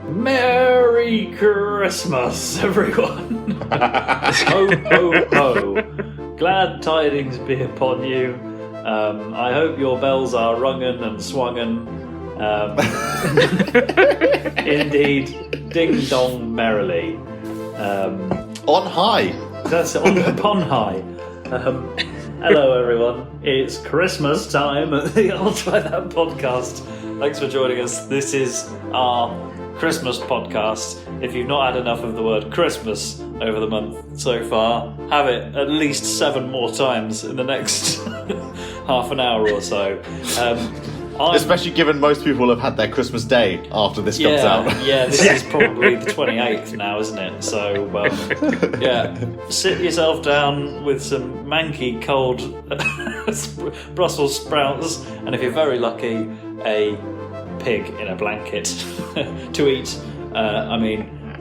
Merry Christmas, everyone! Ho, ho, ho. Glad tidings be upon you. I hope your bells are rungen and swungen. Indeed, ding dong merrily. On high. That's upon high. Hello, everyone. It's Christmas time at the I'll Try That podcast. Thanks for joining us. This is our Christmas podcast. If you've not had enough of the word Christmas over the month so far, have it at least 7 more times in the next half an hour or so. Especially given most people have had their Christmas day after this comes out. Yeah, this is probably the 28th now, isn't it? So, sit yourself down with some manky cold Brussels sprouts, and if you're very lucky, a pig in a blanket to eat.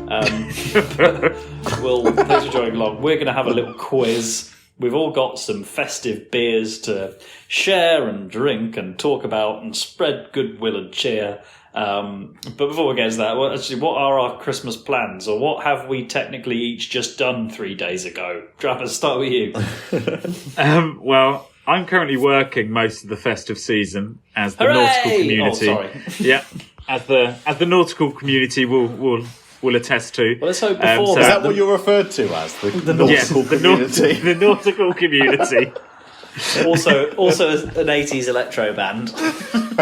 Thanks for joining along. We're going to have a little quiz. We've all got some festive beers to share and drink and talk about and spread goodwill and cheer. But before we get to that, what are our Christmas plans? Or what have we technically each just done 3 days ago? Travis, start with you. Well, I'm currently working most of the festive season as the Hooray! nautical community. Oh, sorry. Yeah, as the nautical community will attest to. Well, let's hope before Is that what you're referred to as? The nautical community? The nautical community. also an 80s electro band.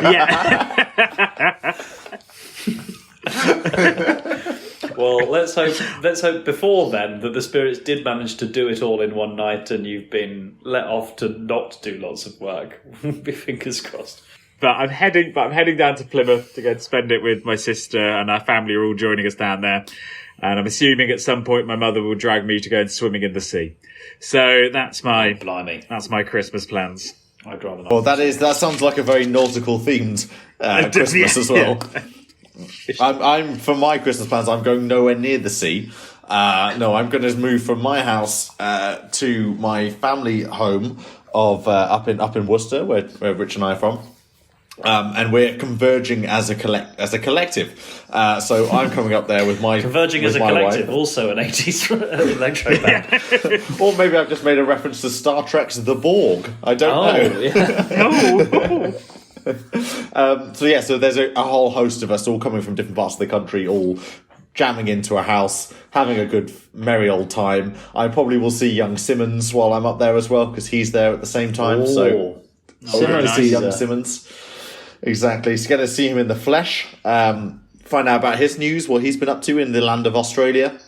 Yeah. Well, let's hope before then that the spirits did manage to do it all in one night and you've been let off to not do lots of work. Be fingers crossed. But I'm heading down to Plymouth to go and spend it with my sister, and our family are all joining us down there. And I'm assuming at some point my mother will drag me to go swimming in the sea. So that's my Christmas plans. I'd rather not. Well, that sounds like a very nautical themed Christmas as well. I'm for my Christmas plans. I'm going nowhere near the sea. No, I'm going to move from my house to my family home of up in Worcester, where Rich and I are from. And we're converging as a collective. So I'm coming up there with my converging as a collective, wife. Also an 80s electro band. Or maybe I've just made a reference to Star Trek's The Borg. I don't know. Yeah. So there's a whole host of us all coming from different parts of the country, all jamming into a house, having a good merry old time. I probably will see young Simmons while I'm up there as well, because he's there at the same time. Ooh. So we're going to see young Nice. Simmons. Exactly. So going to see him in the flesh, find out about his news, what he's been up to in the land of Australia.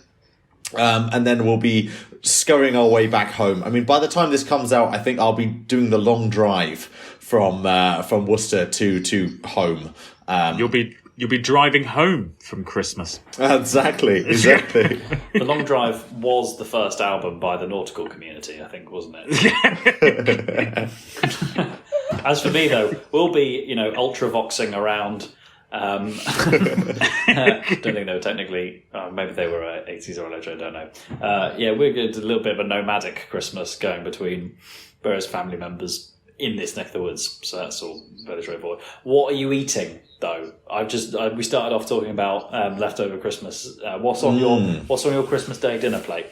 And then we'll be scurrying our way back home. I mean, by the time this comes out, I think I'll be doing the long drive from Worcester to home. You'll be driving home from Christmas. Exactly. The Long Drive was the first album by the nautical community, I think, wasn't it? As for me, though, we'll be, ultra-voxing around. Don't think they were technically... maybe they were 80s or electro, I don't know. We're going to do a little bit of a nomadic Christmas going between various family members in this neck of the woods. So that's all very straightforward. What are you eating, though? We started off talking about leftover Christmas. What's on your Christmas Day dinner plate?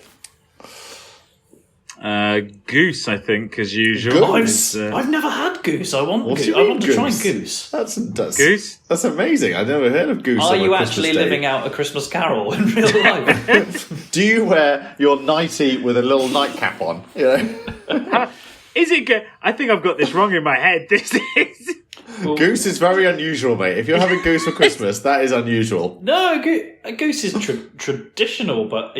Goose, I think, as usual. I've never had goose. I want What goose. do you I mean want to goose? try goose. That's Goose? That's amazing. I've never heard of goose. Are on you a actually Christmas day. living out a Christmas carol in real life? Do you wear your nightie with a little nightcap on? Is it good? I think I've got this wrong in my head. This is... Goose is very unusual, mate. If you're having goose for Christmas, that is unusual. No, a goose is traditional, but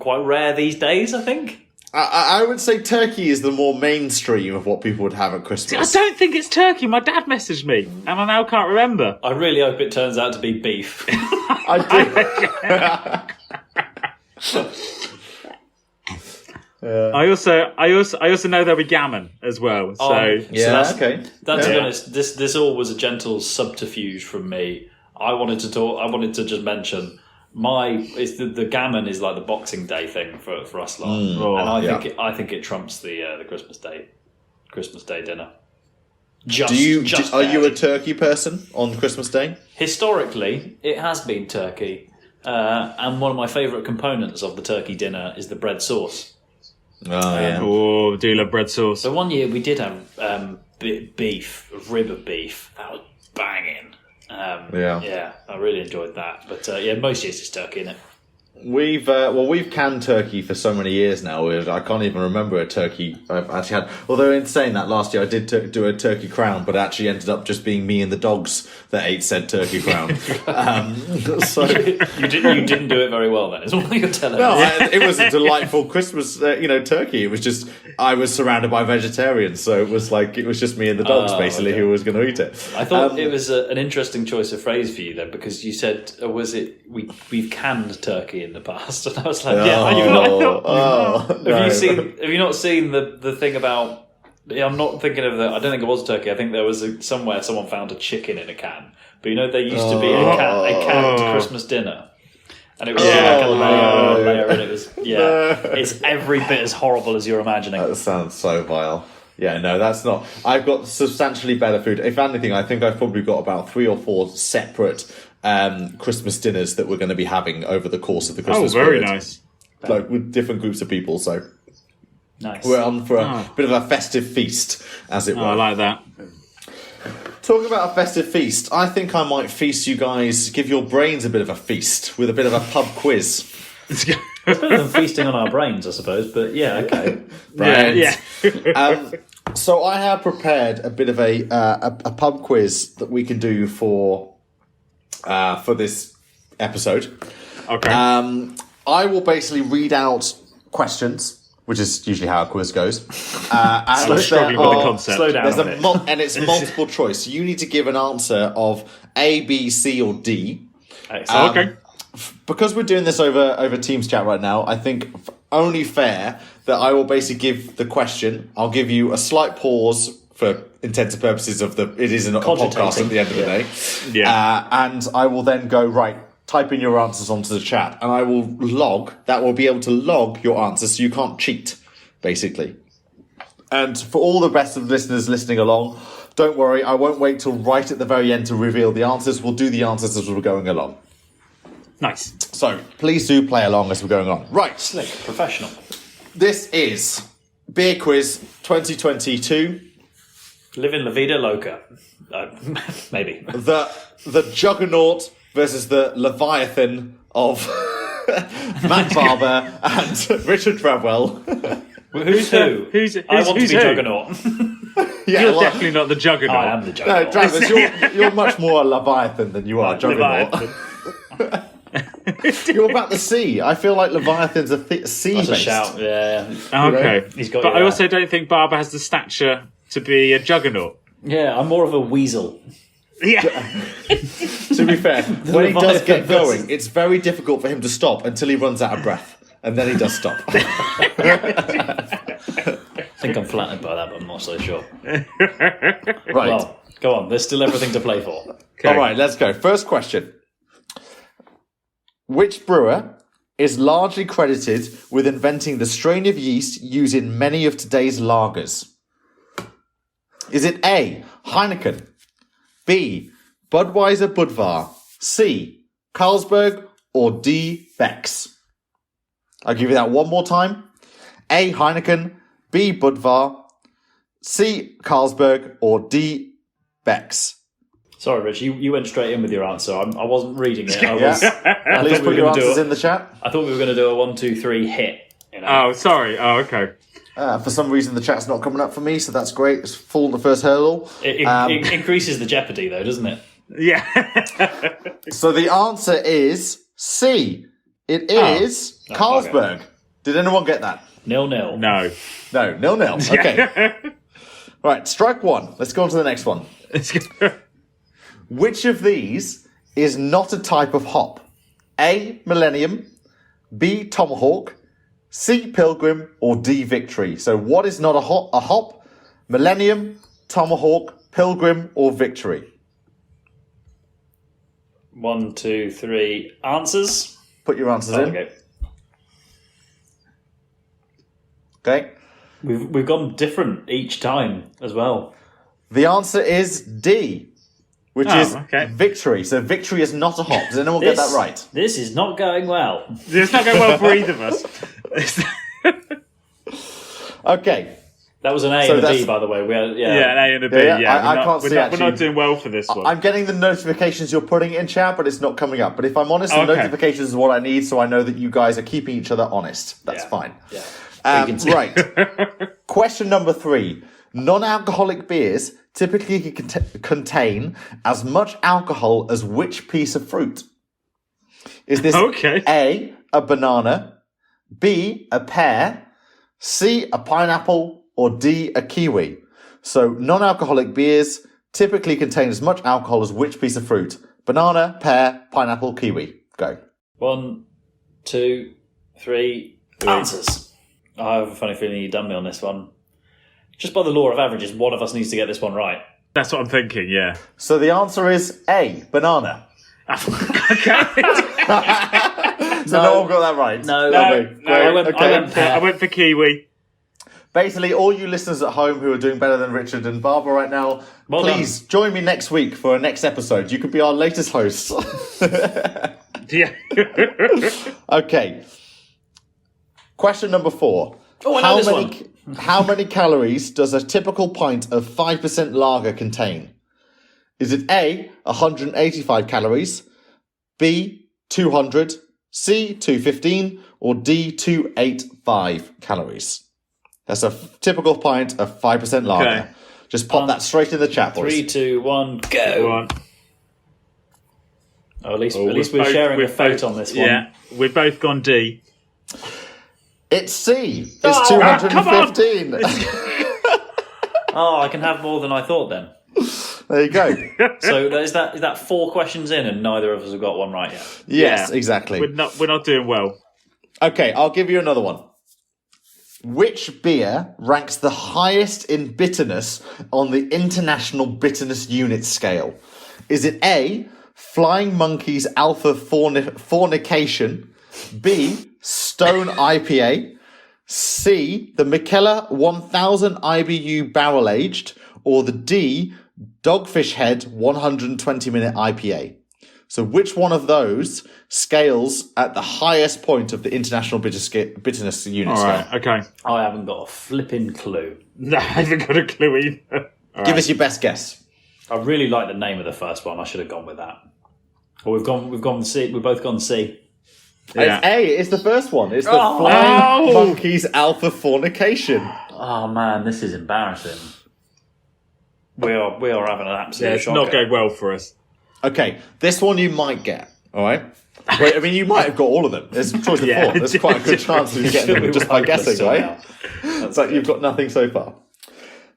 quite rare these days, I think. I would say turkey is the more mainstream of what people would have at Christmas. I don't think it's turkey. My dad messaged me, and I now can't remember. I really hope it turns out to be beef. I do. I also know there'll be gammon as well. So okay. Yeah. To be honest, this all was a gentle subterfuge from me. I wanted to just mention the gammon is like the Boxing Day thing for us lot, and I think it trumps the Christmas Day dinner. Are you a turkey person on Christmas Day? Historically, it has been turkey, and one of my favourite components of the turkey dinner is the bread sauce. Oh yeah. Oh, do love bread sauce. So one year we did have beef, a rib of beef. That was banging. Yeah, I really enjoyed that. But most years it's turkey, innit? We've canned turkey for so many years now. I can't even remember a turkey I've actually had. Although in saying that, last year I did do a turkey crown, but it actually ended up just being me and the dogs that ate said turkey crown. So you didn't do it very well then. Is what you're telling me. no, it was a delightful Christmas, turkey. It was just I was surrounded by vegetarians, so it was just me and the dogs basically who was going to eat it. I thought it was an interesting choice of phrase for you then, because you said, we've canned turkey in the past, and I was like, have you not seen the thing about? I'm not thinking of I don't think it was turkey. I think there was somewhere someone found a chicken in a can. But there used to be a canned Christmas dinner, and it was like a layer, and it was it's every bit as horrible as you're imagining. That sounds so vile. Yeah, no, that's not. I've got substantially better food. If anything, I think I've probably got about 3 or 4 separate Christmas dinners that we're going to be having over the course of the Christmas period. Nice. Like with different groups of people, so Nice. we're on for a bit of a festive feast, as it were. I like that. Talking about a festive feast, I think I might feast you guys, give your brains a bit of a feast with a bit of a pub quiz. It's better than feasting on our brains, I suppose, but yeah, okay. Yeah. So I have prepared a bit of a pub quiz that we can do for this episode. Okay. I will basically read out questions, which is usually how a quiz goes. I'm struggling with the concept. Slow down. And it's multiple choice. You need to give an answer of A, B, C, or D. Okay. Because we're doing this over Teams chat right now, I think only fair that I will basically give the question. I'll give you a slight pause for intents and purposes of it is a podcast at the end of the day. Yeah. And I will then go, right, type in your answers onto the chat, and I will be able to log your answers so you can't cheat, basically. And for all the rest of the listeners listening along, don't worry, I won't wait till right at the very end to reveal the answers. We'll do the answers as we're going along. Nice. So, please do play along as we're going on. Right. Slick, professional. This is Beer Quiz 2022. Living La Vida Loca. Maybe. The Juggernaut versus the Leviathan of Matt Barber and Richard Travwell. Who's who? I want to be Juggernaut. You're definitely not the Juggernaut. I am the Juggernaut. No, Travis, you're much more a Leviathan than you are Juggernaut. You're about the sea. I feel like Leviathan's sea That's based. a shout, yeah. Okay. He's got But you I there. also don't think Barber has the stature to be a Juggernaut. Yeah, I'm more of a weasel. Yeah. To be fair, when he does get going, it's very difficult for him to stop until he runs out of breath, and then he does stop. I think I'm flattered by that, but I'm not so sure. Right. Well, go on. There's still everything to play for. Okay. All right, let's go. First question. Which brewer is largely credited with inventing the strain of yeast used in many of today's lagers? Is it A, Heineken, B, Budweiser Budvar, C, Carlsberg, or D, Beck's? I'll give you that one more time. A, Heineken, B, Budvar, C, Carlsberg, or D, Beck's? Sorry, Rich, you went straight in with your answer. I wasn't reading it. Please put your answers in the chat. I thought we were going to do a 1, 2, 3 hit. Oh, sorry. Oh, okay. For some reason, the chat's not coming up for me, so that's great. It's full the first hurdle. It increases the jeopardy, though, doesn't it? Yeah. So the answer is C. It is Carlsberg. Okay. Did anyone get that? 0-0. No. No, 0-0. Okay. Right, strike one. Let's go on to the next one. Which of these is not a type of hop? A, Millennium, B, Tomahawk, C, Pilgrim, or D, Victory? So what is not a hop? Millennium, Tomahawk, Pilgrim, or Victory? 1, 2, 3. Answers? Put your answers in. Okay. Okay. We've gone different each time as well. The answer is D, which is victory. So victory is not a hop. Does anyone get that right? This is not going well. It's not going well for either of us. Okay. That was an A and a B, by the way. We had, an A and a B. Yeah, we're not doing well for this one. I'm getting the notifications you're putting in chat, but it's not coming up. But if I'm honest, the notifications is what I need, so I know that you guys are keeping each other honest. That's fine. Yeah. Right. Question number 3. Non-alcoholic beers typically contain as much alcohol as which piece of fruit? Is this A, a banana, B, a pear, C, a pineapple, or D, a kiwi? So non-alcoholic beers typically contain as much alcohol as which piece of fruit? Banana, pear, pineapple, kiwi. Go. 1, 2, 3. Answers. I have a funny feeling you done me on this one. Just by the law of averages, one of us needs to get this one right. That's what I'm thinking, yeah. So the answer is A, banana. So no one got that right. No. I went for kiwi. Basically, all you listeners at home who are doing better than Richard and Barbara right now, please join me next week for a next episode. You could be our latest hosts. Yeah. Okay. Question number 4. Oh, I know this one. How many calories does a typical pint of 5% lager contain? Is it A, 185 calories, B, 200, C, 215, or D, 285 calories? That's a typical pint of 5% lager. Okay. Just pop that straight in the chat, boys. 3, 2, 1, go. Oh, at least we're sharing a vote on this one. Yeah, we've both gone D. It's C. It's 215. I can have more than I thought then. There you go. So is that 4 questions in and neither of us have got one right yet? Yes, exactly. We're not doing well. Okay, I'll give you another one. Which beer ranks the highest in bitterness on the International Bitterness Unit scale? Is it A, Flying Monkey's Alpha Fornication, B, Stone IPA, C, the Mikkeller 1000 IBU Barrel Aged, or the D, Dogfish Head 120-minute IPA? So which one of those scales at the highest point of the International Bitterness Unit scale? All right, okay. I haven't got a flipping clue. No, I haven't got a clue either. Give us your best guess. I really like the name of the first one. I should have gone with that. Well, we've gone C. We've both gone C. Yeah. It's A. It's the first one. It's the Flying Monkey's Alpha Fornication. Oh man, this is embarrassing. We are having an absolute it's shocker. not going well for us. Okay, this one you might get. All right. Wait, I mean, you might have got all of them. There's a choice of 4. There's quite a good chance of you getting them just by guessing, right? But you've got nothing so far.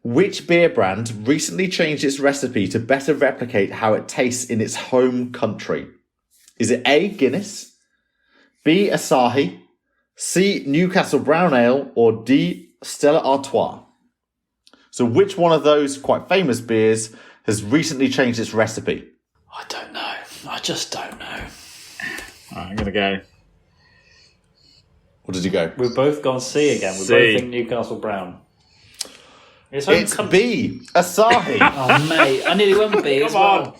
Which beer brand recently changed its recipe to better replicate how it tastes in its home country? Is it A, Guinness, B, Asahi, C, Newcastle Brown Ale, or D, Stella Artois? So which one of those quite famous beers has recently changed its recipe? I don't know. I just don't know. Right, I'm going to go. What did you go? We've both gone C again. We both think Newcastle Brown. It's B, Asahi. Oh, mate. I nearly went B as well.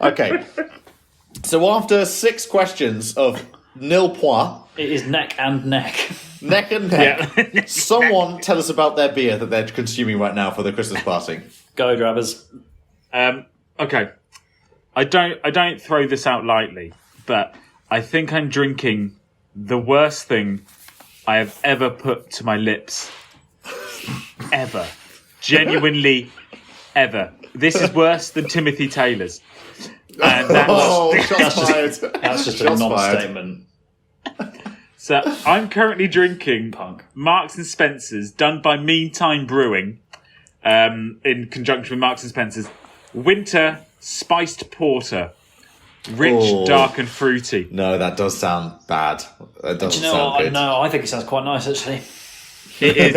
Okay. So after 6 questions of nil point... It is neck and neck. Neck and neck. Yeah. Someone tell us about their beer that they're consuming right now for the Christmas party. Go, Drabbers. Okay. I don't throw this out lightly, but I think I'm drinking the worst thing I have ever put to my lips. Ever. Genuinely, ever. This is worse than Timothy Taylor's. And that's just a non-statement. So I'm currently drinking Marks and Spencer's, done by Meantime Brewing, in conjunction with Marks and Spencer's, Winter Spiced Porter. Rich, dark and fruity. No, that does sound bad. That doesn't sound good. No, I think it sounds quite nice, actually. It is.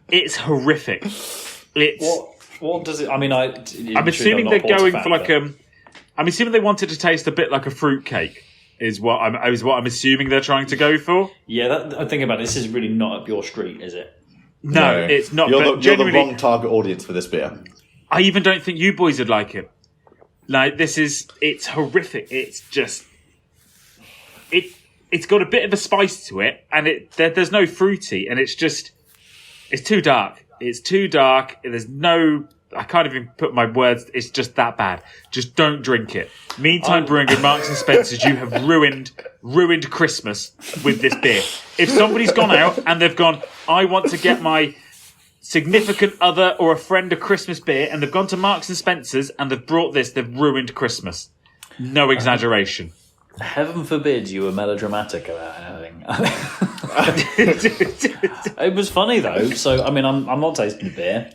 It's horrific. What does it... I mean, I'm assuming they're going for like I'm assuming they wanted to taste a bit like a fruitcake. Is what I'm assuming they're trying to go for. Yeah, I'm thinking about it. This is really not up your street, is it? No, it's not. You're But the genuinely, wrong target audience for this beer. I even don't think you boys would like it. Like, it's horrific. It's just, it's got a bit of a spice to it, and there's no fruity, and it's too dark. It's too dark. There's no, I can't even put my words, it's just that bad. Just don't drink it. Meantime Brewing and Marks and Spencer's, you have ruined Christmas with this beer. If somebody's gone out and they've gone, I want to get my significant other or a friend a Christmas beer, and they've gone to Marks and Spencer's and they've brought this, they've ruined Christmas. No exaggeration. Heaven forbid you were melodramatic about anything. It was funny though. So I mean, I'm not tasting the beer,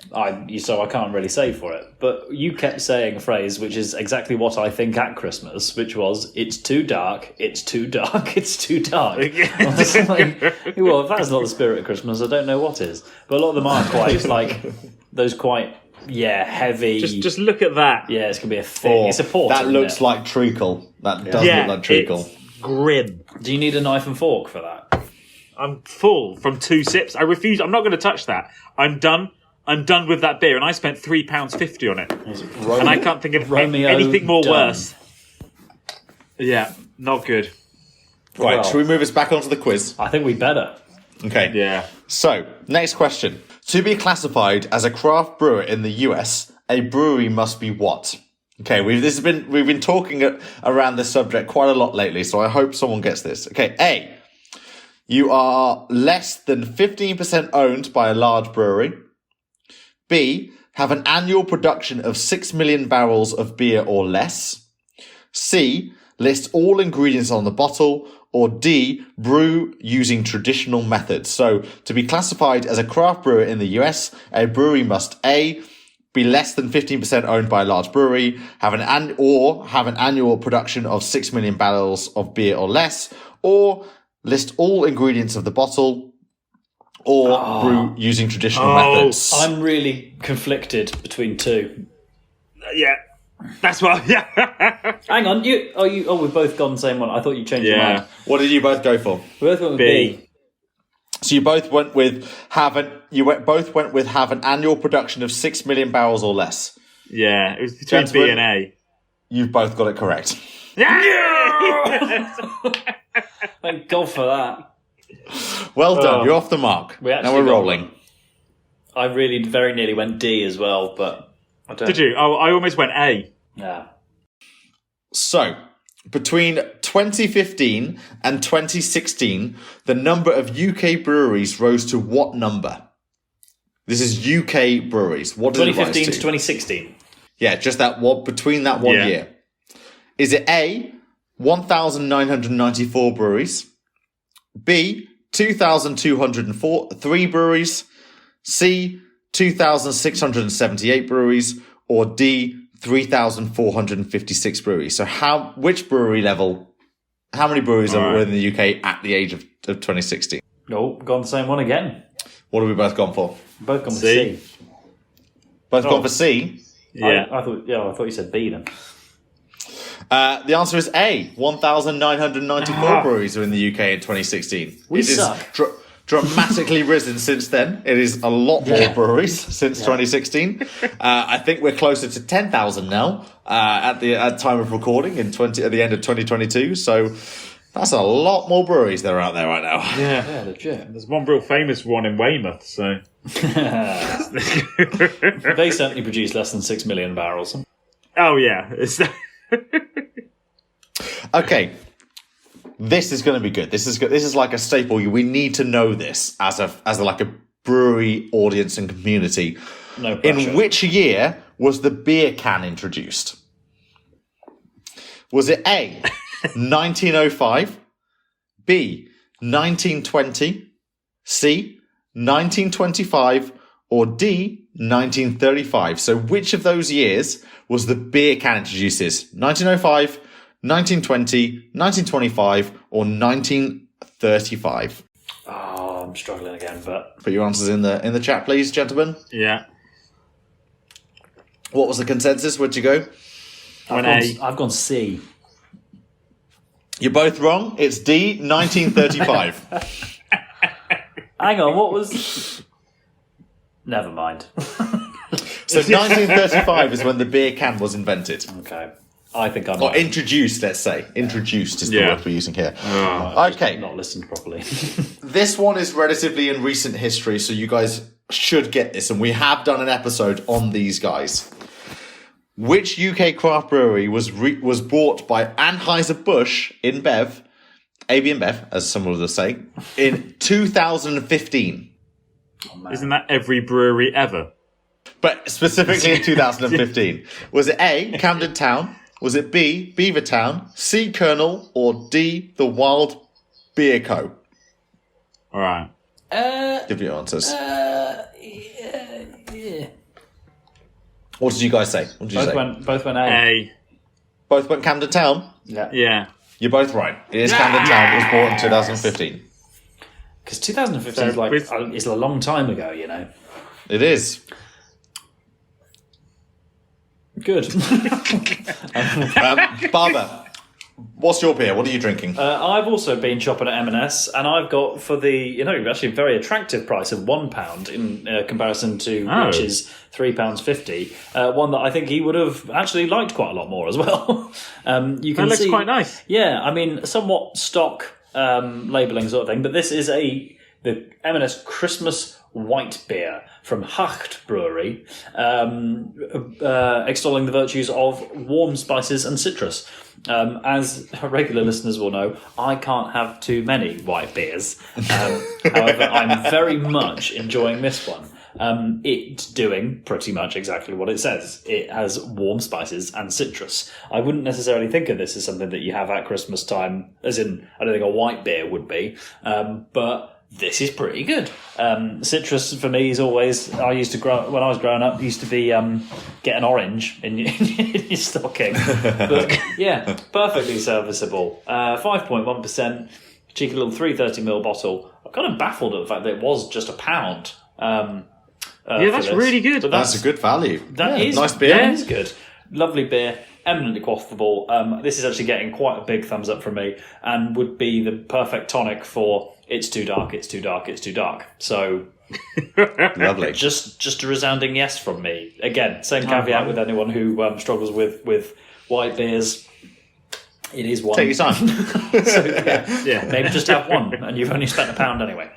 so I can't really say for it. But you kept saying a phrase which is exactly what I think at Christmas, which was "It's too dark. It's too dark. It's too dark." I was like, well, if that's not the spirit of Christmas, I don't know what is. But a lot of them are quite like those quite. Yeah, heavy. Just look at that. Yeah, it's gonna be a thing. It's a porter. That looks like treacle. That does look like treacle. It's grim. Do you need a knife and fork for that? I'm full from 2 sips. I refuse. I'm not going to touch that. I'm done. I'm done with that beer, and I spent £3.50 on it, and I can't think of anything more worse. Yeah, not good. Right, Well, should we move us back onto the quiz? I think we better. Okay. Yeah. So, next question. To be classified as a craft brewer in the US, a brewery must be what? Okay, we've been talking around this subject quite a lot lately, so I hope someone gets this. Okay, A, you are less than 15% owned by a large brewery. B, have an annual production of 6 million barrels of beer or less. C, list all ingredients on the bottle. Or D, brew using traditional methods. So, to be classified as a craft brewer in the US, a brewery must A, be less than 15% owned by a large brewery, have an annual production of 6 million barrels of beer or less, or list all ingredients of the bottle, or brew using traditional methods. I'm really conflicted between two. Yeah. That's what. Yeah. Hang on, we've both gone the same one. I thought you changed your mind. What did you both go for? We both went with B. B. So you both went with have an annual production of 6 million barrels or less. Yeah, it was between Gentlemen, B and A. You've both got it correct. Yeah. Thank God for that. Well done. You're off the mark. Now we're rolling. I really very nearly went D as well, but I don't. Did you? Oh, I almost went A. Yeah. So, between 2015 and 2016, the number of UK breweries rose to what number? This is UK breweries. What did it rise 2015 to to? 2016. Yeah, just that one between that one year. Is it A, 1,994 breweries? B, 2,203 breweries? C, 2,678 breweries? Or D, 3,456 breweries? So which brewery level, how many breweries are in the UK at the age of 2016? No, gone the same one again. What have we both gone for? Both gone with C. Both gone for C? Yeah. I thought you said B then. The answer is A. 1,994 breweries are in the UK in 2016. We suck. Dramatically risen since then. It is a lot more breweries since 2016. I think we're closer to 10,000 now at time of recording at the end of 2022. So that's a lot more breweries that are out there right now. Yeah, legit. There's one real famous one in Weymouth, so. They certainly produce less than 6 million barrels. Oh, yeah. Okay. This is going to be good. This is like a staple. We need to know this as a brewery audience and community. No pressure. In which year was the beer can introduced? Was it A, 1905, B, 1920, C, 1925, or D, 1935? So which of those years was the beer can introduced? 1905, 1920, 1925, or 1935? Oh, I'm struggling again, but Put your answers in the chat, please, gentlemen. Yeah. What was the consensus? Where'd you go? I've gone C. You're both wrong. It's D, 1935. Hang on, what was Never mind. So 1935 is when the beer can was invented. Okay. I think I'm Or introduced, let's say. Introduced is the word we're using here. Okay. not listened properly. This one is relatively in recent history, so you guys should get this. And we have done an episode on these guys. Which UK craft brewery was bought by Anheuser-Busch InBev, AB InBev, as some will say, in 2015? Isn't that every brewery ever? But specifically in 2015. Was it A, Camden Town? Was it B, Beavertown? C, Colonel? Or D, the Wild Beer Co? All right. Give your answers. Yeah. What did you guys say? What did you say? Both went A. A. Both went Camden Town? Yeah. You're both right. It is Camden Town. It was bought in 2015. Because 2015 is like it's a long time ago, you know. It is. Good. Barbara, what's your beer? What are you drinking? I've also been shopping at M&S, and I've got for the actually a very attractive price of £1 in comparison to Rich's £3.50. One that I think he would have actually liked quite a lot more as well. You can That looks see, quite nice. Yeah, I mean, somewhat stock labelling sort of thing, but this is the M&S Christmas White Beer from Hacht Brewery, extolling the virtues of warm spices and citrus. As regular listeners will know, I can't have too many white beers. However, I'm very much enjoying this one. It's doing pretty much exactly what it says. It has warm spices and citrus. I wouldn't necessarily think of this as something that you have at Christmas time, as in, I don't think a white beer would be, but this is pretty good. Citrus for me is always, when I was growing up, used to be get an orange in your stocking. But yeah, perfectly serviceable. 5.1%, cheeky little 330ml bottle. I'm kind of baffled at the fact that it was just £1. That's really good. But That's a good value. That is nice beer. That is good. Lovely beer. Eminently quaffable. This is actually getting quite a big thumbs up from me, and would be the perfect tonic for it's too dark, it's too dark, it's too dark. So Lovely. just a resounding yes from me. Again, same caveat with anyone who struggles with white beers. It is one. Take your time. So, yeah, maybe just have one, and you've only spent £1 anyway.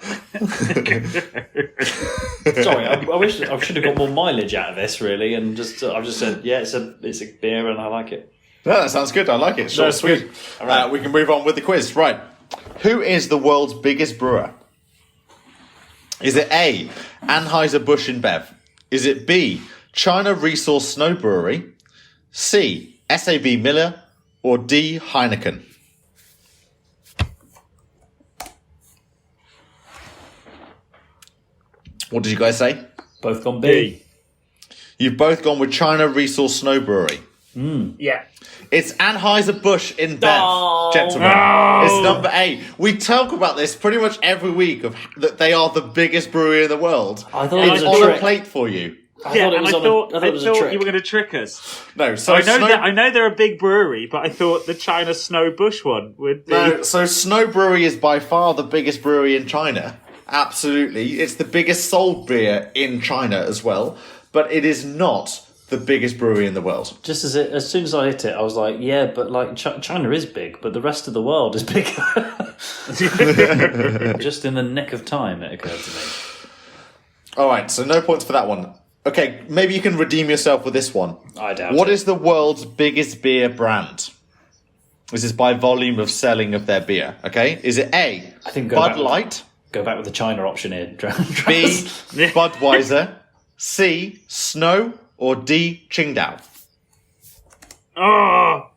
Sorry, I wish I should have got more mileage out of this, really, and I've just said, yeah, it's a beer, and I like it. No, that sounds good. I like it. Short, sweet. All right. We can move on with the quiz. Right. Who is the world's biggest brewer? Is it A, Anheuser-Busch InBev? Is it B, China Resource Snow Brewery? C, SAB Miller? Or D, Heineken? What did you guys say? Both gone B. You've both gone with China Resource Snow Brewery. Yeah. It's Anheuser-Busch InBev, Oh, gentlemen. no. It's number 8. We talk about this pretty much every week that they are the biggest brewery in the world. I thought it was it's a on trick. a plate for you. I thought it was a trick. you were going to trick us. No, so I know they're a big brewery, but I thought the China Snow Bush one would be. No, so Snow Brewery is by far the biggest brewery in China. Absolutely. It's the biggest sold beer in China as well, but it is not the biggest brewery in the world. Just as soon as I hit it, I was like, yeah, but like China is big, but the rest of the world is bigger. Just in the nick of time, it occurred to me. All right, so no points for that one. Okay, maybe you can redeem yourself with this one. I doubt What it. is the world's biggest beer brand? This is by volume of selling of their beer, okay? Is it A, I think Bud Light, Go back with the China option here. B, Travis. Budweiser, C, Snow, or D, Qingdao? Oh,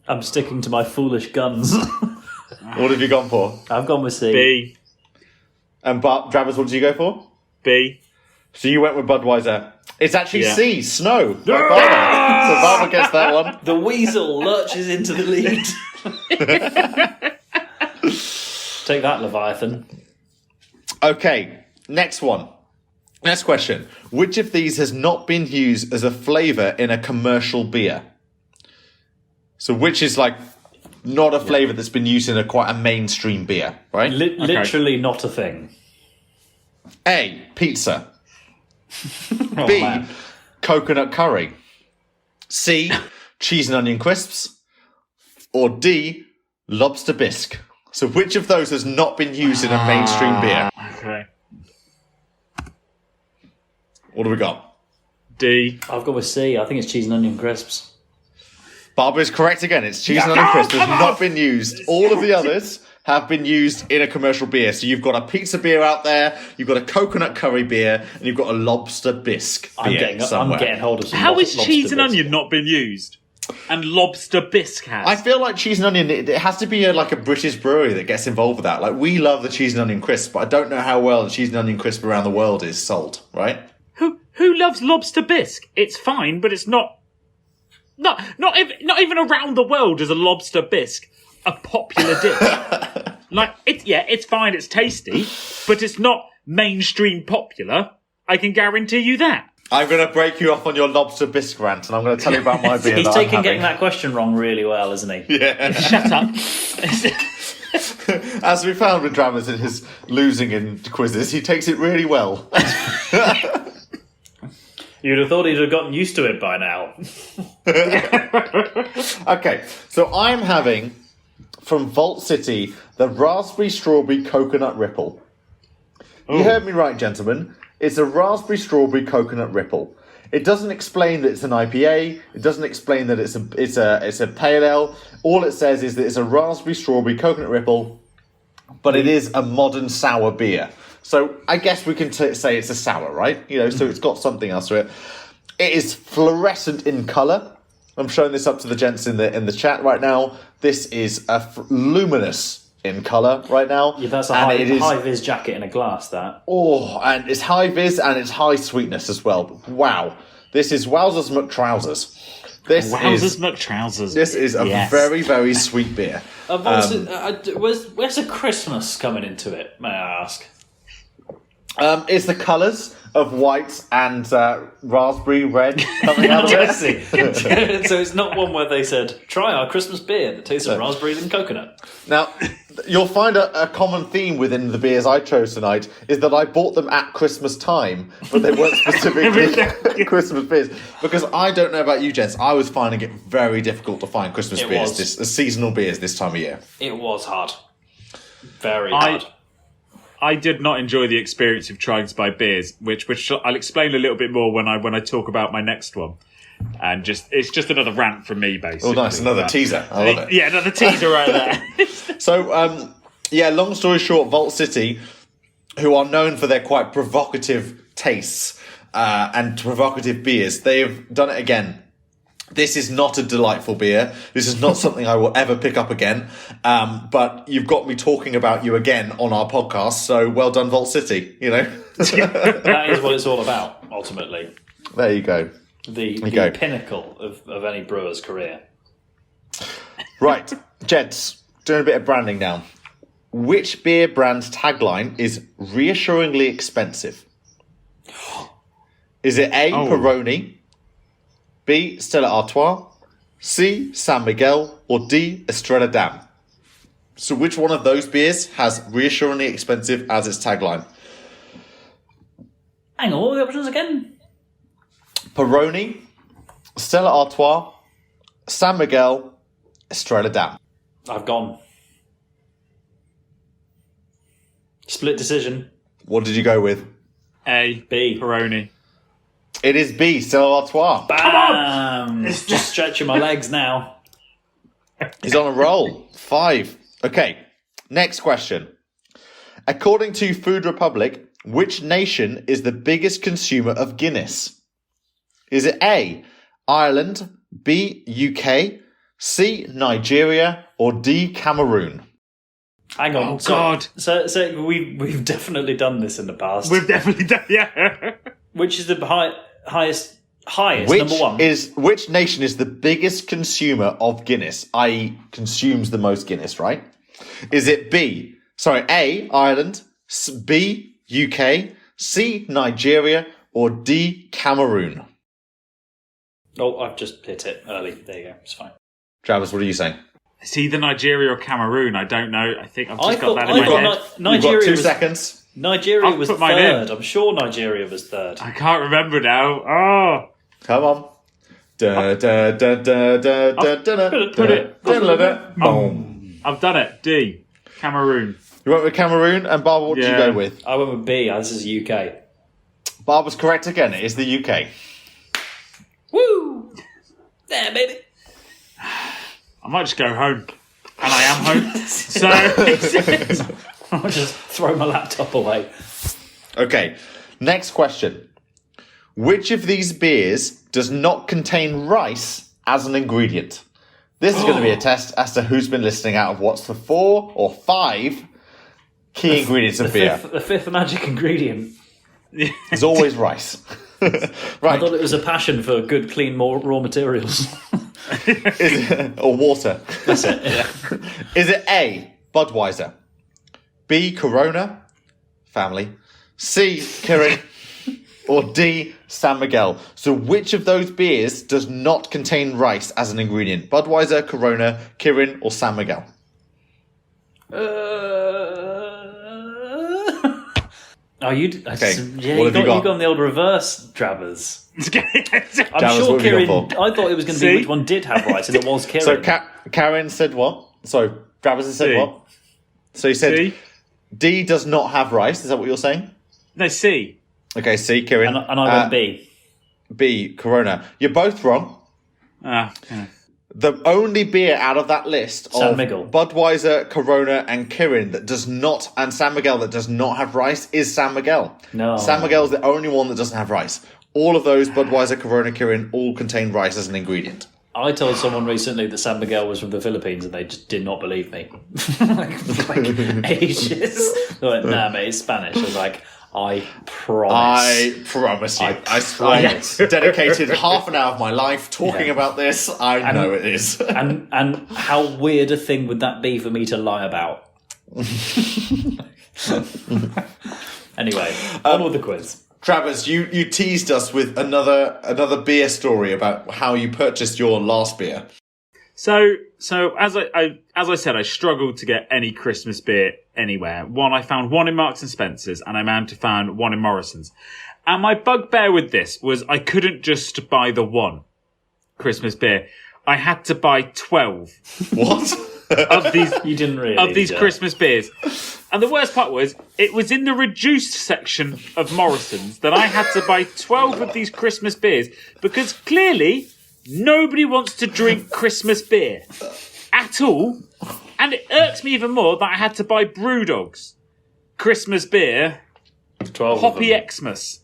I'm sticking to my foolish guns. What have you gone for? I've gone with C. B. And Travis, what did you go for? B. So you went with Budweiser. It's actually Yeah. C, Snow. By Barbara. So Barbara gets that one. The weasel lurches into the lead. Take that, Leviathan. Okay, next one. Next question. Which of these has not been used as a flavour in a commercial beer? So which is like not a flavour that's been used in quite a mainstream beer, right? Literally not a thing. A, pizza. B, man. coconut curry. C, cheese and onion crisps. Or D, lobster bisque. So which of those has not been used in a mainstream beer? Okay. What do we got? D. I've gone with C. I think it's cheese and onion crisps. Barbara is correct again. It's cheese and onion crisps. Has not been used. All of the others have been used in a commercial beer. So you've got a pizza beer out there, you've got a coconut curry beer, and you've got a lobster bisque beer somewhere. I'm getting hold of some How is lobster cheese and bisque. onion not been used? And lobster bisque has. I feel like cheese and onion, it has to be like a British brewery that gets involved with that. Like, we love the cheese and onion crisp, but I don't know how well the cheese and onion crisp around the world is sold, right? Who loves lobster bisque? It's fine, but it's not even around the world is a lobster bisque a popular dish. Like, it's fine, it's tasty, but it's not mainstream popular. I can guarantee you that. I'm going to break you off on your lobster bisque rant, and I'm going to tell you about my beer. He's that taking I'm getting having. that question wrong really well, isn't he? Yeah. Shut up. As we found with Dramas in his losing in quizzes, he takes it really well. You'd have thought he'd have gotten used to it by now. Okay, so I'm having from Vault City the raspberry strawberry coconut ripple. You heard me right, gentlemen. It's a raspberry strawberry coconut ripple. It doesn't explain that it's an IPA. It doesn't explain that it's a pale ale. All it says is that it's a raspberry strawberry coconut ripple, but it is a modern sour beer. So I guess we can say it's a sour, right? You know, so it's got something else to it. It is fluorescent in colour. I'm showing this up to the gents in the chat right now. This is luminous in colour right now. Yeah, that's a and high-vis jacket in a glass, that. Oh, and it's high vis and it's high sweetness as well. Wow. This is Wowzers McTrousers. Wowzers McTrousers. This is a very, very sweet beer. Where's the Christmas coming into it, may I ask? It's the colours of white and raspberry red coming out of I it. see. So it's not one where they said, try our Christmas beer that tastes of raspberries and coconut. Now, you'll find a common theme within the beers I chose tonight is that I bought them at Christmas time, but they weren't specifically Christmas beers. Because I don't know about you, gents, I was finding it very difficult to find Christmas beers, seasonal beers this time of year. It was hard. Very hard. I did not enjoy the experience of trying to buy beers, which I'll explain a little bit more when I talk about my next one. And it's just another rant from me, basically. Oh, nice, another teaser. I love it. Yeah, another teaser right there. So, long story short, Vault City, who are known for their quite provocative tastes and provocative beers, they have done it again. This is not a delightful beer. This is not something I will ever pick up again. But you've got me talking about you again on our podcast, so well done, Vault City, you know? That is what it's all about, ultimately. There you go. The pinnacle of any brewer's career. Right, gents, doing a bit of branding now. Which beer brand's tagline is reassuringly expensive? Is it A, Peroni, B, Stella Artois, C, San Miguel, or D, Estrella Damm? So which one of those beers has reassuringly expensive as its tagline? Hang on, what were the options again? Peroni, Stella Artois, San Miguel, Estrella Damm. I've gone. Split decision. What did you go with? A. B. Peroni. It is B, Stella Artois. Bam! Just stretching my legs now. He's on a roll. 5. Okay, next question. According to Food Republic, which nation is the biggest consumer of Guinness? Is it A, Ireland, B, UK, C, Nigeria, or D, Cameroon? Hang on. Oh, God. So we've definitely done this in the past. We've definitely done, yeah. Which is the highest number one? Which nation is the biggest consumer of Guinness, i.e. consumes the most Guinness, right? Is it A, Ireland, B, UK, C, Nigeria, or D, Cameroon? Oh, I've just hit it early. There you go. It's fine. Travis, what are you saying? It's either Nigeria or Cameroon. I don't know. I think I've just got thought- that I in my thought head. Nigeria You've got 2 was- seconds. Nigeria I've was put mine third. in. I'm sure Nigeria was third. I can't remember now. Oh, Come on. Da, da, da, da, da, da, da, Put it. Boom. I've done it. D. Cameroon. You went with Cameroon, and Barbara, what did you Yeah. go with? I went with B. This is UK. Barbara's correct again. It is the UK. Woo! There, baby. I might just go home. And I am home. So I'll just throw my laptop away. Okay, next question. Which of these beers does not contain rice as an ingredient? This is going to be a test as to who's been listening out of what's the 4 or 5 key ingredients of beer. The fifth magic ingredient. There's always rice. I Right. thought it was a passion for good, clean, raw materials. Or water. That's it. Yeah. Is it A, Budweiser, B, Corona, family, C, Kirin, or D, San Miguel? So which of those beers does not contain rice as an ingredient? Budweiser, Corona, Kirin, or San Miguel? You? Okay, Yeah, what have you got? You got on the old reverse drabbers. I'm Jabbers, sure what have you gone Kirin. for? I thought it was going to be See? which one did have rice, and it was Kirin. So Karen said what? So Travis has said C. what? So you said C. D does not have rice. Is that what you're saying? No, C. Okay, C, Kirin. and I went B. B, Corona. You're both wrong. Yeah. The only beer out of that list San of Miguel. Budweiser, Corona, and Kirin that does not, and San Miguel that does not have rice is San Miguel. No. San Miguel is the only one that doesn't have rice. All of those, Budweiser, Corona, Kirin, all contain rice as an ingredient. I told someone recently that San Miguel was from the Philippines, and they just did not believe me. like ages. They went, nah, mate, it's Spanish. I was like, I promise. I promise you. I dedicated half an hour of my life talking about this. I know it is. And how weird a thing would that be for me to lie about? Anyway, on with the quiz. Travis, you teased us with another beer story about how you purchased your last beer. So as I said, I struggled to get any Christmas beer anywhere. I found one in Marks and Spencer's, and I managed to find one in Morrison's. And my bugbear with this was I couldn't just buy the one Christmas beer. I had to buy 12 What? of these You didn't really. of these Christmas beers. And the worst part was, it was in the reduced section of Morrison's that I had to buy 12 of these Christmas beers because clearly nobody wants to drink Christmas beer at all. And it irks me even more that I had to buy Brewdog's Christmas beer, 12 of Hoppy them. Xmas.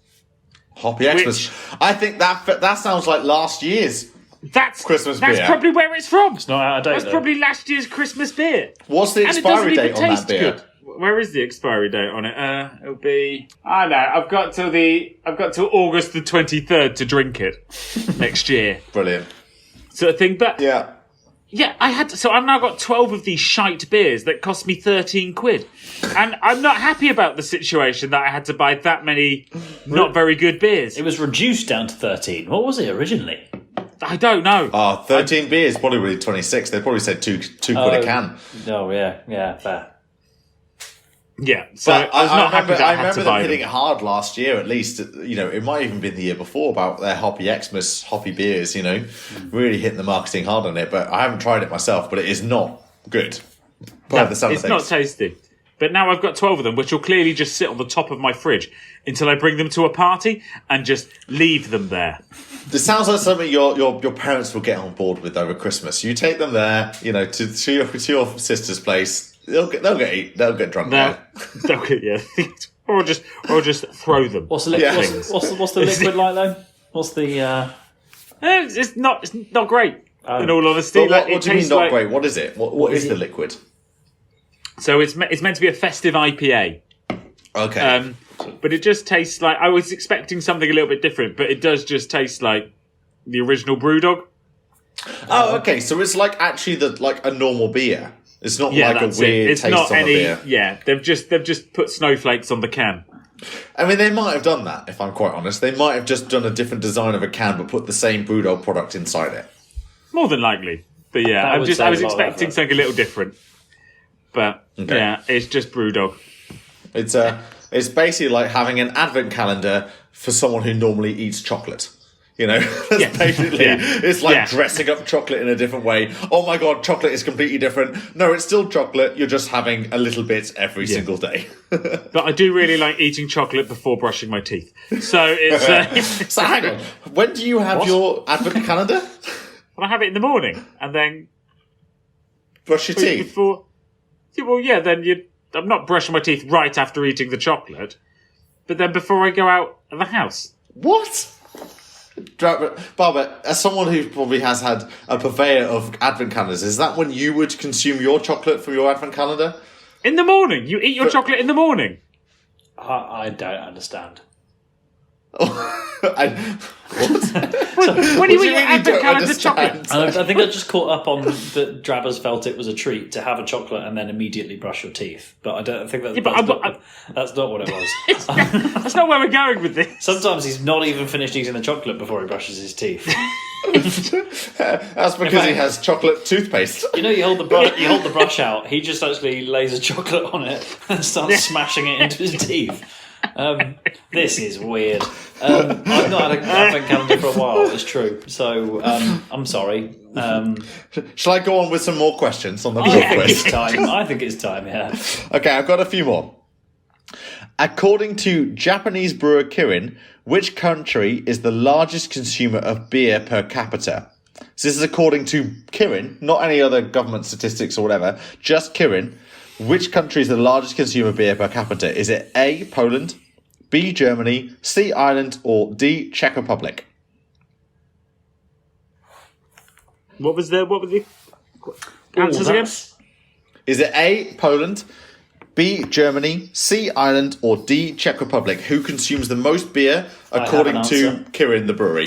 Hoppy Xmas. I think that sounds like last year's. That's Christmas That's beer. probably where it's from. It's not out of date, That's though. probably last year's Christmas beer. What's the And it doesn't expiry even date on that taste beer? good. Where is the expiry date on it? It'll be. I know. I've got till August the 23rd to drink it next year, Brilliant. sort of thing. But Yeah. I had to, so I've now got 12 of these shite beers that cost me 13 quid, and I'm not happy about the situation that I had to buy that many not very good beers. It was reduced down to 13. What was it originally? I don't know. 13 beers, probably really 26. They probably said two quid a can. Oh, yeah, fair. Yeah, so But I was not happy that I had remember to them buy hitting them. it hard last year, at least. You know, it might have even been the year before about their Hoppy Xmas, hoppy beers, you know, really hitting the marketing hard on it. But I haven't tried it myself, but it is not good. By the sound of It's not things. tasty. But now I've got 12 of them, which will clearly just sit on the top of my fridge until I bring them to a party and just leave them there. This sounds like something your parents will get on board with over Christmas. You take them there, you know, to your sister's place. They'll get drunk there. Yeah. or just throw them. What's the liquid? Yeah. What's the liquid like though? What's the? It's not great. In all honesty, But Like, what it do you mean tastes not like- great? What is it? What is the liquid? So it's meant to be a festive IPA. Okay. But it just tastes like I was expecting something a little bit different, but it does just taste like the original Brewdog. Okay. So it's like actually like a normal beer. It's not like a that's weird it. It's taste not on any. a beer. Yeah, they've just put snowflakes on the can. I mean, they might have done that. If I'm quite honest, they might have just done a different design of a can, but put the same Brewdog product inside it. More than likely, but yeah, That I would was save a lot of expecting effort. something a little different. But Okay. yeah, it's just Brewdog. It's It's basically like having an advent calendar for someone who normally eats chocolate. That's basically, it's like dressing up chocolate in a different way. Oh my God, chocolate is completely different. No, it's still chocolate. You're just having a little bit every single day. But I do really like eating chocolate before brushing my teeth. So it's... So hang on. When do you have your advent calendar? I have it in the morning and then... Brush your teeth? Before... Then I'm not brushing my teeth right after eating the chocolate, but then before I go out of the house. What? Barbara, as someone who probably has had a purveyor of advent calendars, is that when you would consume your chocolate from your advent calendar? In the morning. You eat your chocolate in the morning. I don't understand. When do you eat your advent calendar chocolate? I think I just caught up on that Drabbers felt it was a treat to have a chocolate and then immediately brush your teeth. But I don't think that's not what it was. That's not where we're going with this. Sometimes he's not even finished eating the chocolate before he brushes his teeth. That's because he has chocolate toothpaste. You hold the brush out. He just actually lays a chocolate on it and starts smashing it into his teeth. This is weird. I've not had an advent calendar for a while, it's true. So, I'm sorry. Shall I go on with some more questions on the I quiz? think it's time, yeah. Okay, I've got a few more. According to Japanese brewer Kirin, which country is the largest consumer of beer per capita? So this is according to Kirin, not any other government statistics or whatever, just Kirin. Which country is the largest consumer of beer per capita? Is it A, Poland, B, Germany, C, Ireland, or D, Czech Republic? What were the answers again? Is it A, Poland, B, Germany, C, Ireland, or D, Czech Republic? Who consumes the most beer according to Kirin, the brewery?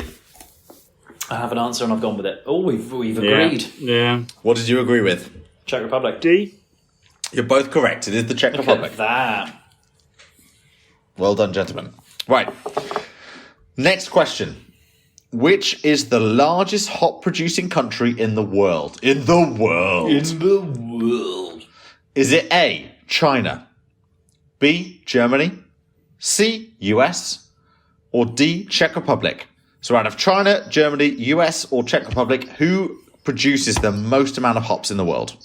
I have an answer and I've gone with it. Oh, we've agreed. Yeah. What did you agree with? Czech Republic. D. You're both correct. It is the Czech Republic. Look at that. Well done, gentlemen. Right. Next question. Which is the largest hop-producing country in the world? In the world. Is it A, China, B, Germany, C, US, or D, Czech Republic? So out of China, Germany, US, or Czech Republic, who produces the most amount of hops in the world?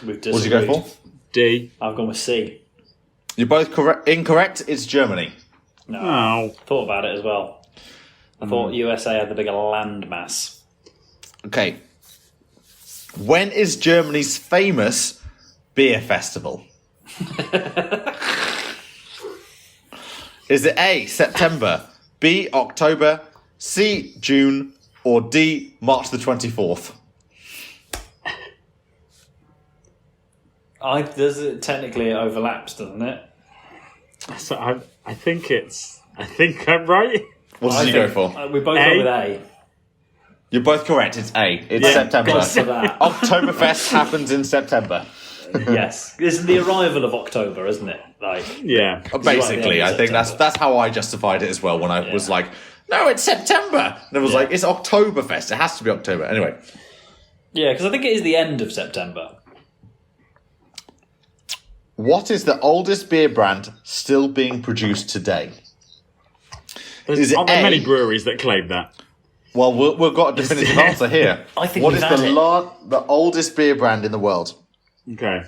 What did you go for? D. I've gone with C. You're both incorrect. It's Germany. No. Thought about it as well. I thought USA had the bigger land mass. Okay. When is Germany's famous beer festival? Is it A, September, B, October, C, June, or D, March the 24th? Technically it overlaps, doesn't it? So I think I'm right. What did you go for? We both go with A. You're both correct. It's A. It's September. Go for that. Oktoberfest happens in September. Yes, it's the arrival of October, isn't it? Yeah. Basically, I think that's how I justified it as well when I was like, no, it's September. And it was like, it's Oktoberfest. It has to be October. Anyway. Yeah, because I think it is the end of September. What is the oldest beer brand still being produced today? Aren't there many breweries that claim that? Well, we've got a definitive answer here. I think what is the oldest beer brand in the world? Okay.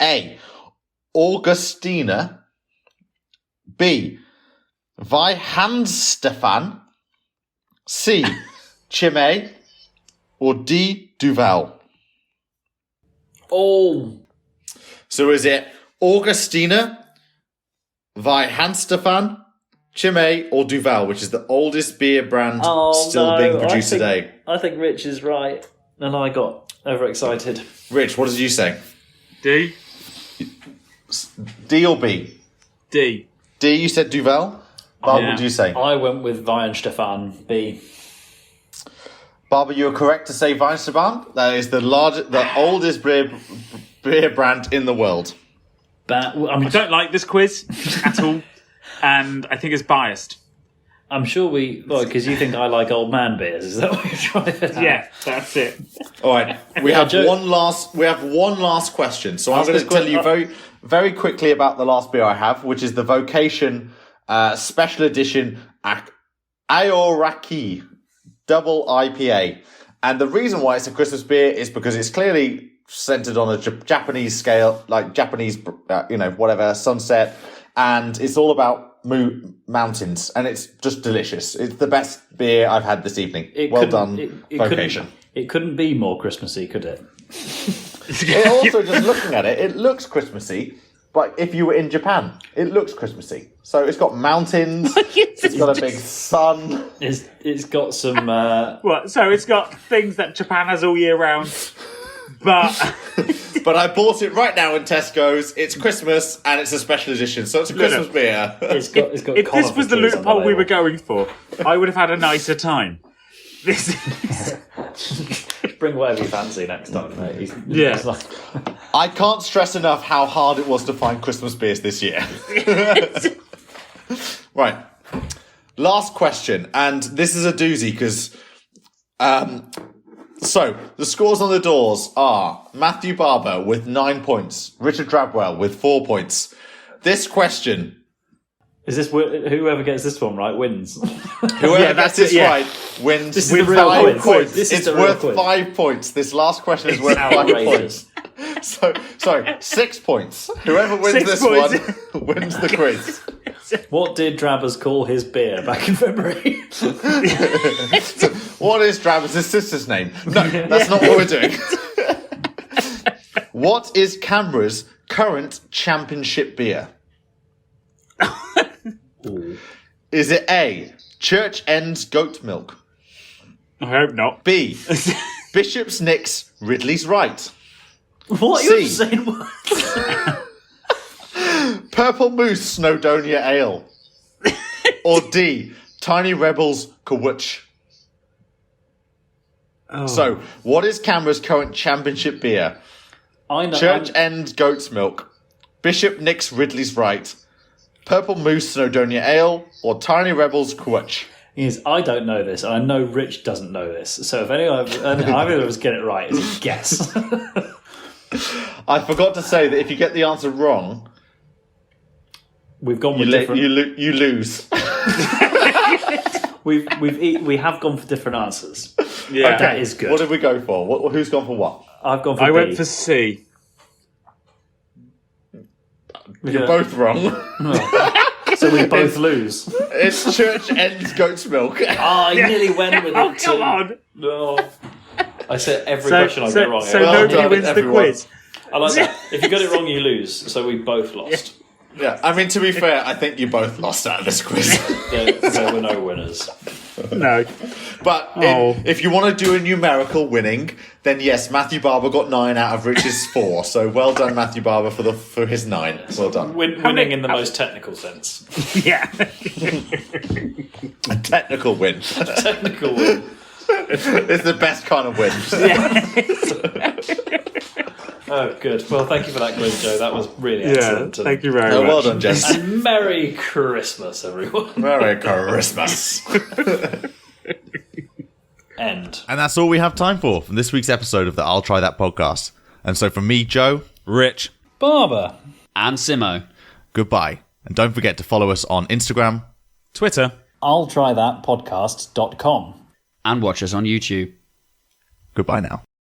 A, Augustina. B, Weihenstephan. C, Chimay. Or D, Duval. Oh. So is it Augustina, Weihenstephan, Chimay, or Duval, which is the oldest beer brand still being produced today? I think Rich is right, and I got overexcited. Rich, what did you say? D. D or B? D. D, you said Duval? Barbara, what did you say? I went with Weihenstephan, B. Barbara, you are correct to say Weihenstephan. That is the oldest beer brand in the world. I don't like this quiz at all, and I think it's biased. I'm sure because you think I like old man beers. Is that what you're trying to do? Yeah, that's it. All right, we have Joe- one last question. So I'm Ask going us to tell que- you very quickly about the last beer I have, which is the Vocation Special Edition Aoraki Double IPA. And the reason why it's a Christmas beer is because it's clearly centered on a Japanese scale, like Japanese, whatever, sunset. And it's all about mountains, and it's just delicious. It's the best beer I've had this evening. Well done, Vocation. It couldn't be more Christmassy, could it? It also, just looking at it, it looks Christmassy. But if you were in Japan, it looks Christmassy. So it's got mountains. It's got a big sun. It's got some. So it's got things that Japan has all year round, but But I bought it right now in Tesco's. It's Christmas and it's a special edition, so it's a Christmas beer. It's got if this was the trees on loophole we label. were going for, I would have had a nicer time. This is... Bring whatever you fancy next time, mate. Yeah. It's like- I can't stress enough how hard it was to find Christmas beers this year. Right. Last question, and this is a doozy because... So, the scores on the doors are Matthew Barber with 9 points, Richard Drabwell with 4 points. This question, Is this whoever gets this one right wins? whoever gets this yeah. right wins This is the with real 5 quiz. points. This is It's the real worth quiz. 5 points. This last question is worth 5 outrageous. points. So, sorry, 6 points. Whoever wins 6 this points. one wins the quiz. What did Drabbers call his beer back in February? What is Travis's sister's name? No, that's not what we're doing. What is Canberra's current championship beer? Is it A, Church End Goat Milk? I hope not. B, Bishop's Nicks Ridley's Right? What C. you're saying? What? Purple Moose Snowdonia Ale? Or D, Tiny Rebels Kawuch? Oh. So, what is Canberra's current championship beer? I know. Church End Goat's Milk, Bishop Nicks Ridley's Right, Purple Moose Snowdonia Ale, or Tiny Rebels Kawuch? I don't know this, and I know Rich doesn't know this. So if either of us get it right, it's a guess. I forgot to say that if you get the answer wrong, We've gone you, with different. you lose. We have gone for different answers. Yeah. That is good. What did we go for? Who's gone for what? I've gone for I B. went for C. You're both wrong. So we both lose. It's Church End Goat's Milk. Oh, I nearly went with Oh, it come too. on. No. I said every question I get wrong. So Well nobody done, wins the everyone. quiz. I like that. If you got it wrong, you lose. So we both lost. Yeah, I mean, to be fair, I think you both lost out of this quiz. There were no winners. No. But Oh. if you want to do a numerical winning, then yes, Matthew Barber got 9 out of Rich's 4. So well done, Matthew Barber, for his 9. Well done. Winning in the most technical sense. Yeah. A technical win. Technical win. It's the best kind of win. Oh, good. Well, thank you for that quiz, Joe. That was really Yeah. excellent. Thank you very Oh, much. well done, Jess. And Merry Christmas, everyone. Merry Christmas. End. And that's all we have time for from this week's episode of the I'll Try That podcast. And so from me, Joe, Rich. Barber. And Simo. goodbye. And don't forget to follow us on Instagram. Twitter. I'll try that podcast.com. And watch us on YouTube. Goodbye now.